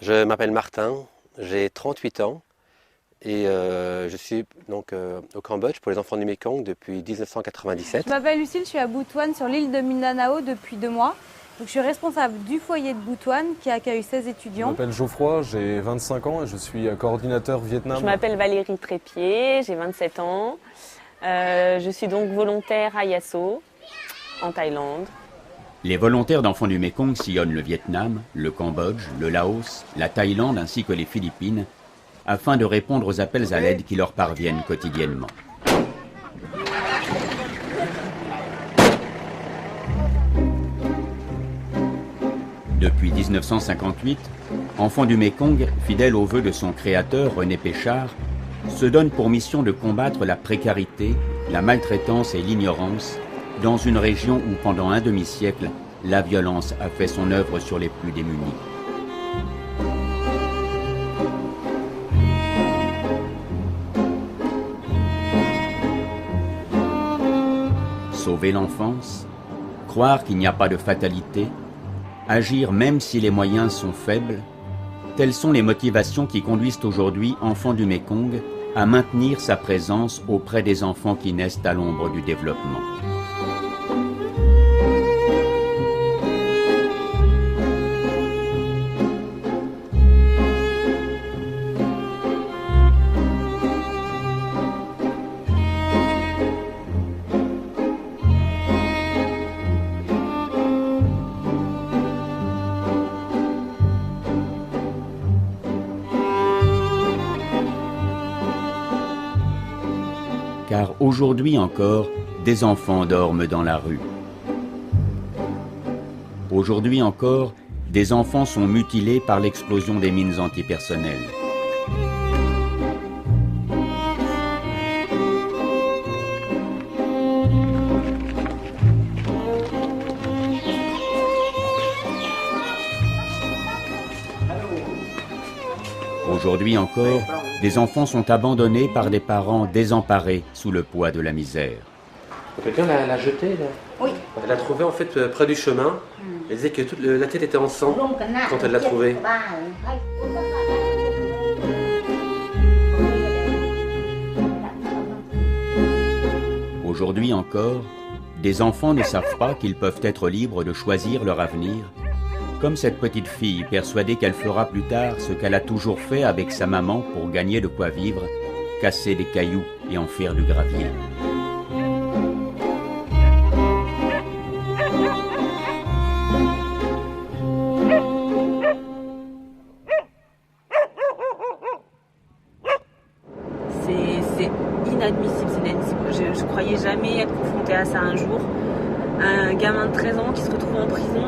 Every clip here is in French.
Je m'appelle Martin, j'ai 38 ans et je suis donc au Cambodge pour les enfants du Mékong depuis 1997. Je m'appelle Lucille, je suis à Butuan sur l'île de Mindanao depuis 2 mois. Donc, je suis responsable du foyer de Butuan qui accueille 16 Je étudiants. m'appelle Geoffroy, j'ai 25 ans et je suis coordinateur Vietnam. Je m'appelle Valérie Trépied, j'ai 27 ans. Je suis donc volontaire à Yasso, en Thaïlande. Les volontaires d'enfants du Mékong sillonnent le Vietnam, le Cambodge, le Laos, la Thaïlande ainsi que les Philippines afin de répondre aux appels à l'aide qui leur parviennent quotidiennement. Depuis 1958, Enfants du Mékong, fidèle aux vœux de son créateur René Péchard, se donne pour mission de combattre la précarité, la maltraitance et l'ignorance dans une région où pendant un demi-siècle, la violence a fait son œuvre sur les plus démunis. Sauver l'enfance, croire qu'il n'y a pas de fatalité, agir même si les moyens sont faibles, telles sont les motivations qui conduisent aujourd'hui Enfants du Mékong à maintenir sa présence auprès des enfants qui naissent à l'ombre du développement. Car aujourd'hui encore, des enfants dorment dans la rue. Aujourd'hui encore, des enfants sont mutilés par l'explosion des mines antipersonnelles. Aujourd'hui encore, des enfants sont abandonnés par des parents désemparés sous le poids de la misère. Quelqu'un l'a jetée là? Oui. Elle l'a trouvée en fait près du chemin. Elle disait que toute la tête était en sang quand elle l'a trouvée. Aujourd'hui encore, des enfants ne savent pas qu'ils peuvent être libres de choisir leur avenir, comme cette petite fille persuadée qu'elle fera plus tard ce qu'elle a toujours fait avec sa maman pour gagner de quoi vivre, casser des cailloux et en faire du gravier. C'est inadmissible, c'est inadmissible. Je croyais jamais être confrontée à ça un jour. Un gamin de 13 ans qui se retrouve en prison,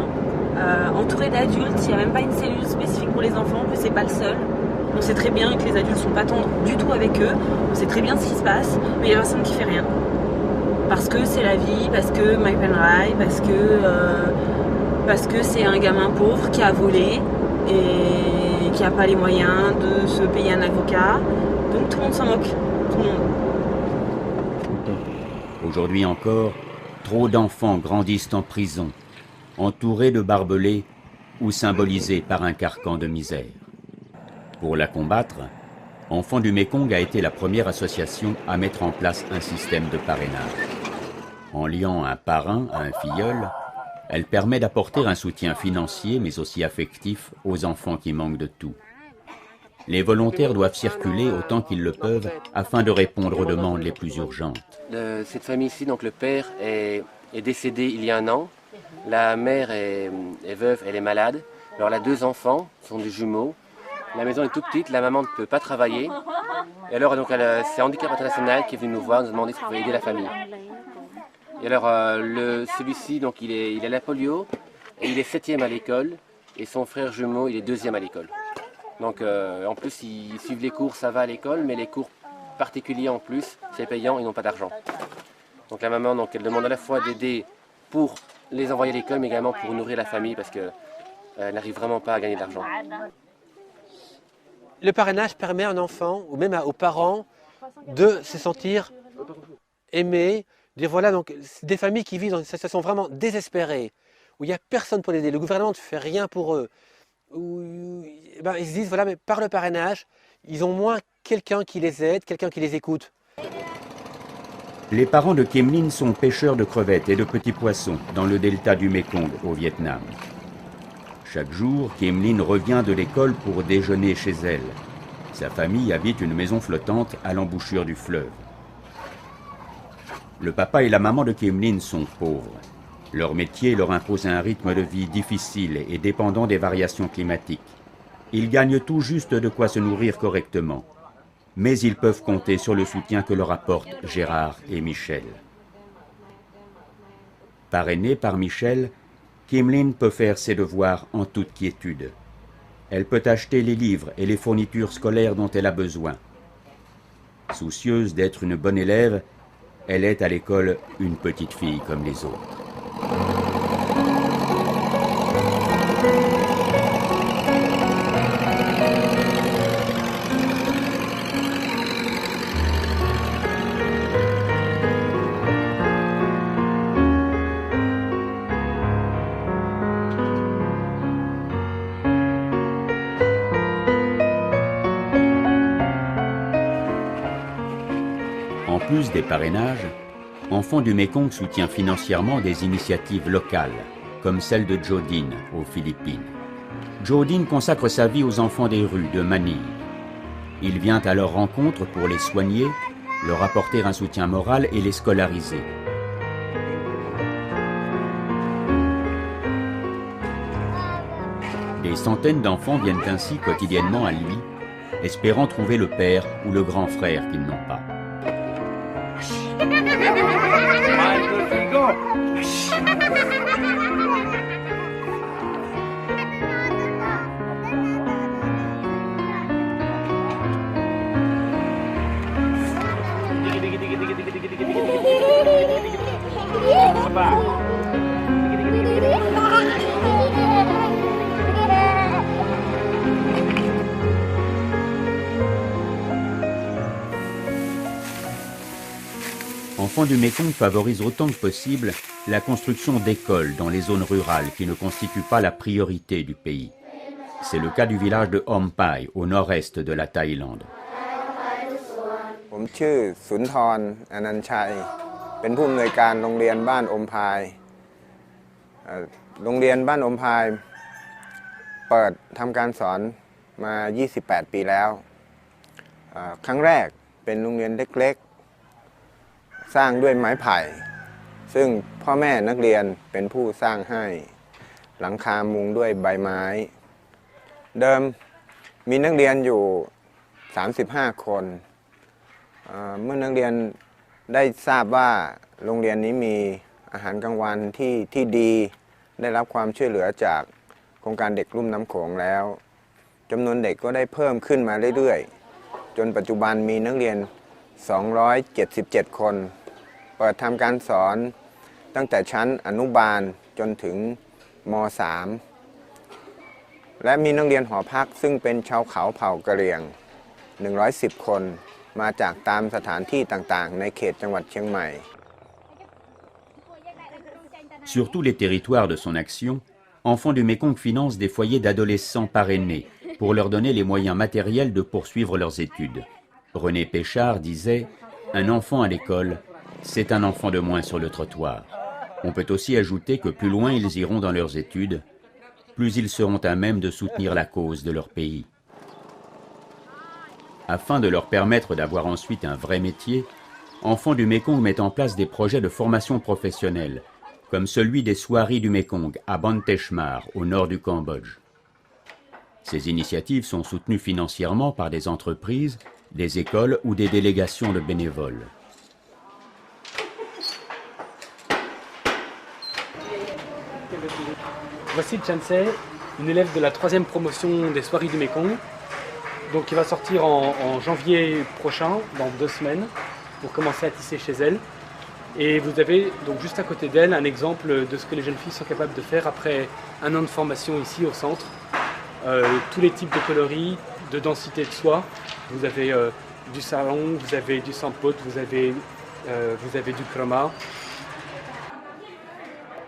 entouré d'adultes, il n'y a même pas une cellule spécifique pour les enfants, en plus c'est pas le seul. On sait très bien que les adultes ne sont pas tendres du tout avec eux, on sait très bien ce qui se passe, mais il n'y a personne qui fait rien. Parce que c'est la vie, parce que Mike Penrai, parce que c'est un gamin pauvre qui a volé et qui n'a pas les moyens de se payer un avocat. Donc tout le monde s'en moque, tout le monde. Aujourd'hui encore, trop d'enfants grandissent en prison, entourés de barbelés ou symbolisés par un carcan de misère. Pour la combattre, Enfants du Mékong a été la première association à mettre en place un système de parrainage. En liant un parrain à un filleul, elle permet d'apporter un soutien financier mais aussi affectif aux enfants qui manquent de tout. Les volontaires doivent circuler autant qu'ils le peuvent afin de répondre aux demandes les plus urgentes. Cette famille ici, donc le père est décédé il y a 1 an. La mère est veuve, elle est malade. Alors elle a 2 enfants, ce sont des jumeaux. La maison est toute petite, la maman ne peut pas travailler. Et alors donc c'est Handicap International qui est venu nous voir, nous demander si on pouvait aider la famille. Et alors celui-ci, donc il a la polio et il est 7e à l'école. Et son frère jumeau, il est 2e à l'école. Donc en plus ils suivent les cours, ça va à l'école, mais les cours particuliers en plus, c'est payant, ils n'ont pas d'argent. Donc la maman, donc, elle demande à la fois d'aider pour les envoyer à l'école, mais également pour nourrir la famille parce qu'elle n'arrive vraiment pas à gagner de l'argent. Le parrainage permet à un enfant, ou même aux parents, de se sentir aimés. Dire voilà, donc c'est des familles qui vivent dans une situation vraiment désespérée, où il n'y a personne pour les aider. Le gouvernement ne fait rien pour eux. ils se disent, voilà, mais par le parrainage, ils ont moins quelqu'un qui les aide, quelqu'un qui les écoute. Les parents de Kim Linh sont pêcheurs de crevettes et de petits poissons dans le delta du Mekong au Vietnam. Chaque jour, Kim Linh revient de l'école pour déjeuner chez elle. Sa famille habite une maison flottante à l'embouchure du fleuve. Le papa et la maman de Kim Linh sont pauvres. Leur métier leur impose un rythme de vie difficile et dépendant des variations climatiques. Ils gagnent tout juste de quoi se nourrir correctement. Mais ils peuvent compter sur le soutien que leur apportent Gérard et Michel. Parrainée par Michel, Kim Linh peut faire ses devoirs en toute quiétude. Elle peut acheter les livres et les fournitures scolaires dont elle a besoin. Soucieuse d'être une bonne élève, elle est à l'école une petite fille comme les autres. En plus des parrainages, Enfants du Mekong soutient financièrement des initiatives locales, comme celle de Jodine aux Philippines. Jodine consacre sa vie aux enfants des rues de Manille. Il vient à leur rencontre pour les soigner, leur apporter un soutien moral et les scolariser. Des centaines d'enfants viennent ainsi quotidiennement à lui, espérant trouver le père ou le grand frère qu'ils n'ont pas. Enfants du Mekong favorise autant que possible la construction d'écoles dans les zones rurales qui ne constituent pas la priorité du pays. C'est le cas du village de Om Pai, au nord-est de la Thaïlande. ผมชื่อสุนทรอนันต์ชัยเป็นผู้อำนวยการโรงเรียนบ้านอมพายโรงเรียนบ้านอมพายเปิดทำการสอนมา28ปีแล้วครั้งแรกเป็นโรงเรียนเล็กๆสร้างด้วยไม้ไผ่ซึ่งพ่อแม่นักเรียนเป็นผู้สร้างให้หลังคามุงด้วยใบไม้เดิมมีนักเรียนอยู่35คนเมื่อนักเรียนได้ทราบว่าโรงเรียนนี้มีอาหารกลางวันที่ดีได้รับความช่วยเหลือจากโครงการเด็กลุ่มน้ำโขงแล้วจำนวนเด็กก็ได้เพิ่มขึ้นมาเรื่อยๆจนปัจจุบันมีนักเรียน277คนเปิดทำการสอนตั้งแต่ชั้นอนุบาลจนถึงม.3 และมีนักเรียนหอพักซึ่งเป็นชาวเขาเผ่ากะเหรี่ยง110คนมาจากตามสถานที่ต่างๆในเขตจังหวัดเชียงใหม่ Sur tous les territoires de son action, Enfants du Mekong finance des foyers d'adolescents parrainés pour leur donner les moyens matériels de poursuivre leurs études. René Péchard disait « Un enfant à l'école, c'est un enfant de moins sur le trottoir ». On peut aussi ajouter que plus loin ils iront dans leurs études, plus ils seront à même de soutenir la cause de leur pays. Afin de leur permettre d'avoir ensuite un vrai métier, Enfants du Mekong met en place des projets de formation professionnelle, comme celui des Soiries du Mekong à Ban Techmar, au nord du Cambodge. Ces initiatives sont soutenues financièrement par des entreprises, des écoles ou des délégations de bénévoles. Voici Chansei, une élève de la 3e promotion des Soiries du Mekong, donc qui va sortir en janvier prochain, dans 2 semaines, pour commencer à tisser chez elle. Et vous avez donc juste à côté d'elle un exemple de ce que les jeunes filles sont capables de faire après un an de formation ici au centre. Tous les types de coloris, de densité de soie. Vous avez du sarong, vous avez du sampot, vous avez du chroma.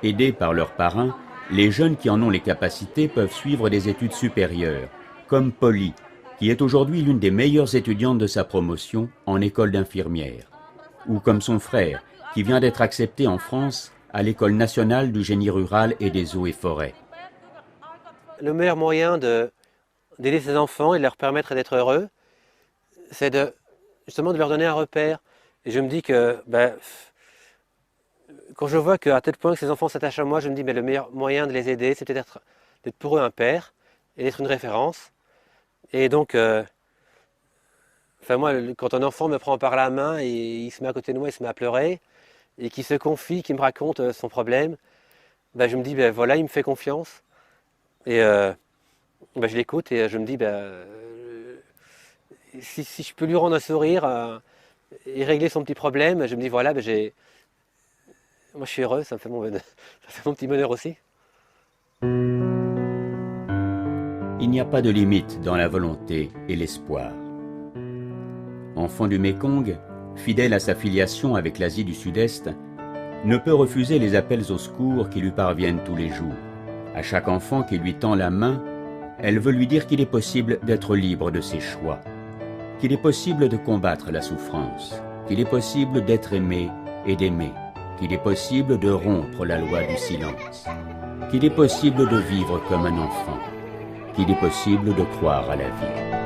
Aidés par leurs parrains, les jeunes qui en ont les capacités peuvent suivre des études supérieures, comme Polly, qui est aujourd'hui l'une des meilleures étudiantes de sa promotion en école d'infirmière, ou comme son frère, qui vient d'être accepté en France à l'École nationale du génie rural et des eaux et forêts. Le meilleur moyen d'aider ces enfants et de leur permettre d'être heureux, c'est justement de leur donner un repère. Et je me dis que quand je vois qu'à tel point que ces enfants s'attachent à moi, je me dis le meilleur moyen de les aider, c'est peut-être d'être pour eux un père et d'être une référence. Et donc, moi, quand un enfant me prend par la main et il se met à côté de moi, il se met à pleurer, et qui se confie, qui me raconte son problème, je me dis, voilà, il me fait confiance. Et je l'écoute et je me dis, si je peux lui rendre un sourire et régler son petit problème, je me dis, voilà, moi je suis heureux, ça me fait mon petit bonheur aussi. Il n'y a pas de limite dans la volonté et l'espoir. Enfant du Mékong, fidèle à sa filiation avec l'Asie du Sud-Est, ne peut refuser les appels au secours qui lui parviennent tous les jours. À chaque enfant qui lui tend la main, elle veut lui dire qu'il est possible d'être libre de ses choix, qu'il est possible de combattre la souffrance, qu'il est possible d'être aimé et d'aimer, qu'il est possible de rompre la loi du silence, qu'il est possible de vivre comme un enfant, qu'il est possible de croire à la vie.